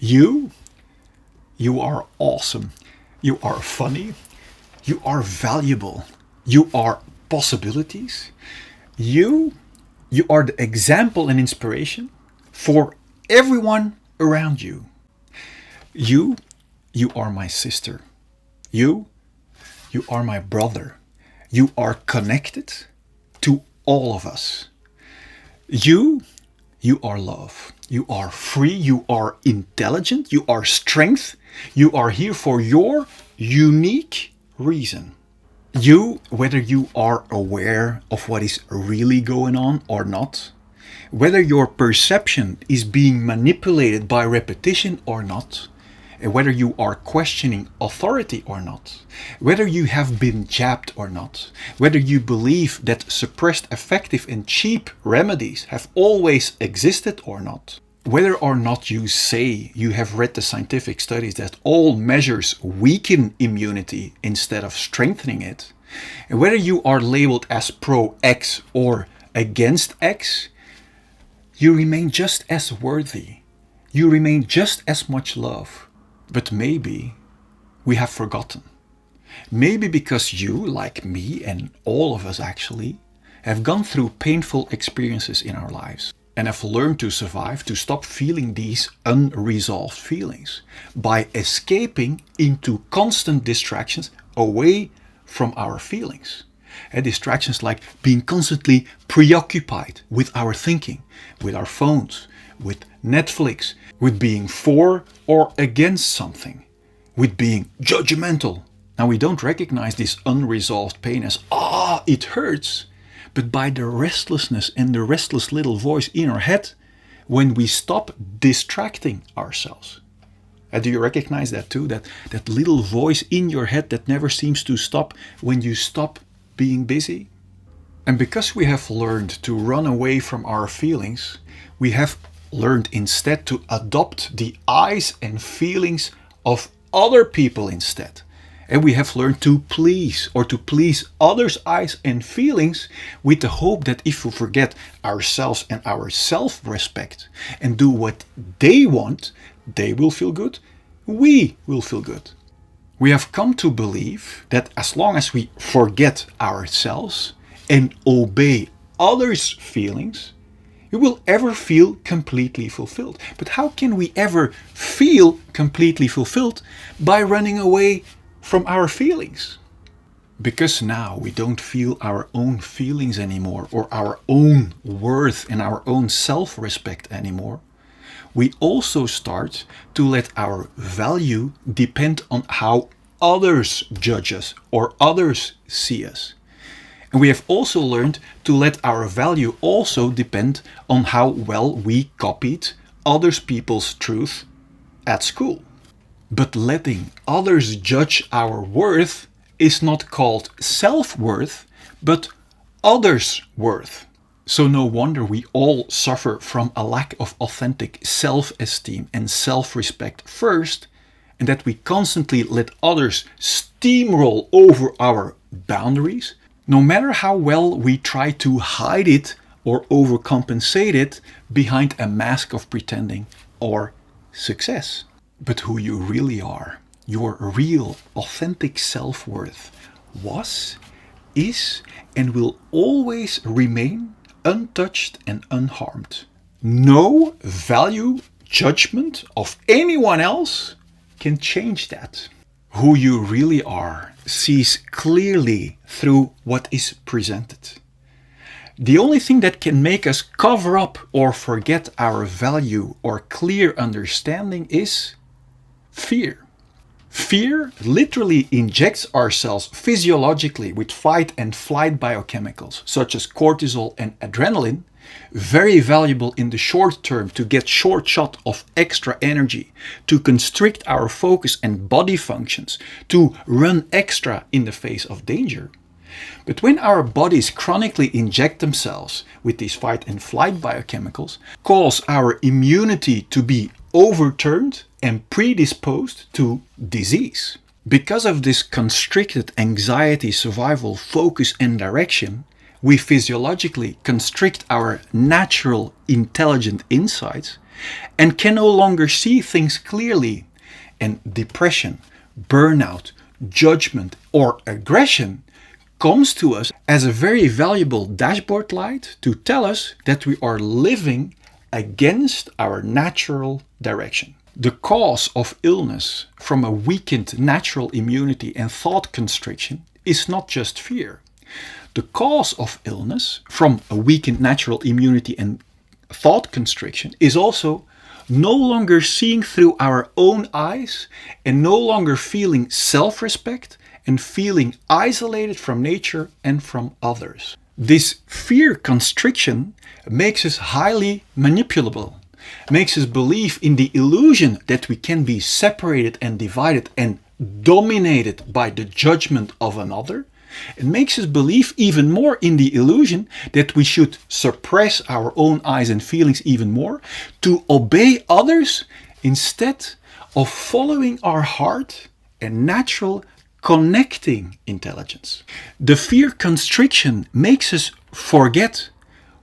You, you are awesome. You are funny. You are valuable. You are possibilities. You, you are the example and inspiration for everyone around you. You, you are my sister. You, you are my brother. You are connected to all of us. You are love. You are free. You are intelligent. You are strength. You are here for your unique reason. You, whether you are aware of what is really going on or not, whether your perception is being manipulated by repetition or not, and whether you are questioning authority or not, whether you have been jabbed or not, whether you believe that suppressed effective and cheap remedies have always existed or not, whether or not you say you have read the scientific studies that all measures weaken immunity instead of strengthening it, and whether you are labeled as pro-X or against X, you remain just as worthy. You remain just as much love. But maybe we have forgotten. Maybe because you, like me and all of us actually, have gone through painful experiences in our lives and have learned to survive, to stop feeling these unresolved feelings by escaping into constant distractions away from our feelings. And distractions like being constantly preoccupied with our thinking, with our phones, with Netflix, with being for or against something, with being judgmental. Now we don't recognize this unresolved pain as, it hurts, but by the restlessness and the restless little voice in our head when we stop distracting ourselves. Do you recognize that too? That little voice in your head that never seems to stop when you stop being busy? And because we have learned to run away from our feelings, we have learned instead to adopt the eyes and feelings of other people instead. And we have learned to please others' eyes and feelings with the hope that if we forget ourselves and our self-respect and do what they want, they will feel good, we will feel good. We have come to believe that as long as we forget ourselves and obey others' feelings, we will ever feel completely fulfilled. But how can we ever feel completely fulfilled by running away from our feelings? Because now we don't feel our own feelings anymore, or our own worth and our own self-respect anymore. We also start to let our value depend on how others judge us or others see us. And we have also learned to let our value also depend on how well we copied other people's truth at school. But letting others judge our worth is not called self-worth, but others' worth. So no wonder we all suffer from a lack of authentic self-esteem and self-respect first, and that we constantly let others steamroll over our boundaries, no matter how well we try to hide it or overcompensate it behind a mask of pretending or success. But who you really are, your real, authentic self-worth was, is, and will always remain untouched and unharmed. No value judgment of anyone else can change that. Who you really are sees clearly through what is presented. The only thing that can make us cover up or forget our value or clear understanding is fear. Fear literally injects ourselves physiologically with fight and flight biochemicals such as cortisol and adrenaline, very valuable in the short term to get short shot of extra energy, to constrict our focus and body functions, to run extra in the face of danger. But when our bodies chronically inject themselves with these fight and flight biochemicals, cause our immunity to be overturned and predisposed to disease. Because of this constricted anxiety, survival, focus and direction, we physiologically constrict our natural intelligent insights and can no longer see things clearly. And depression, burnout, judgment, or aggression comes to us as a very valuable dashboard light to tell us that we are living against our natural direction. The cause of illness from a weakened natural immunity and thought constriction is not just fear. The cause of illness from a weakened natural immunity and thought constriction is also no longer seeing through our own eyes and no longer feeling self-respect and feeling isolated from nature and from others. This fear constriction makes us highly manipulable, makes us believe in the illusion that we can be separated and divided and dominated by the judgment of another. It makes us believe even more in the illusion that we should suppress our own eyes and feelings even more to obey others instead of following our heart and natural connecting intelligence. The fear constriction makes us forget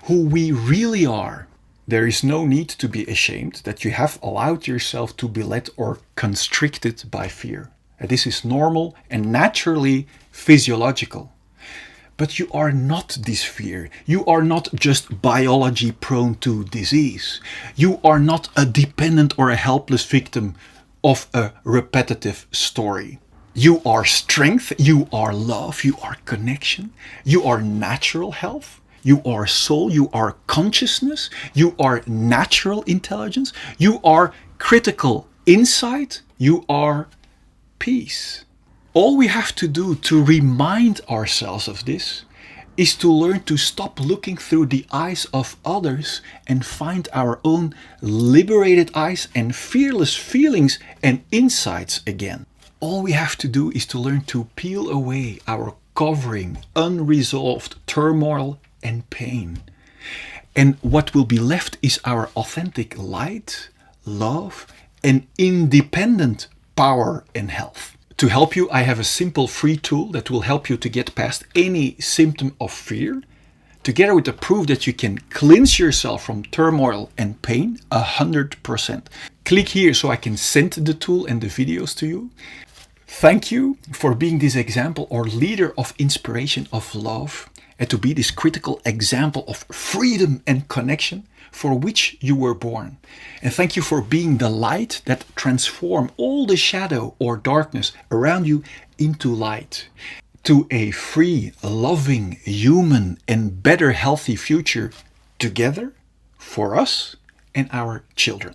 who we really are. There is no need to be ashamed that you have allowed yourself to be led or constricted by fear. This is normal and naturally physiological. But you are not this fear. You are not just biology prone to disease. You are not a dependent or a helpless victim of a repetitive story. You are strength, you are love, you are connection, you are natural health, you are soul, you are consciousness, you are natural intelligence, you are critical insight, you are peace. All we have to do to remind ourselves of this is to learn to stop looking through the eyes of others and find our own liberated eyes and fearless feelings and insights again. All we have to do is to learn to peel away our covering, unresolved turmoil and pain. And what will be left is our authentic light, love, and independent power and health. To help you, I have a simple free tool that will help you to get past any symptom of fear, together with the proof that you can cleanse yourself from turmoil and pain 100%. Click here so I can send the tool and the videos to you. Thank you for being this example or leader of inspiration of love, and to be this critical example of freedom and connection for which you were born. And thank you for being the light that transforms all the shadow or darkness around you into light, to a free, loving, human, and better healthy future together for us and our children.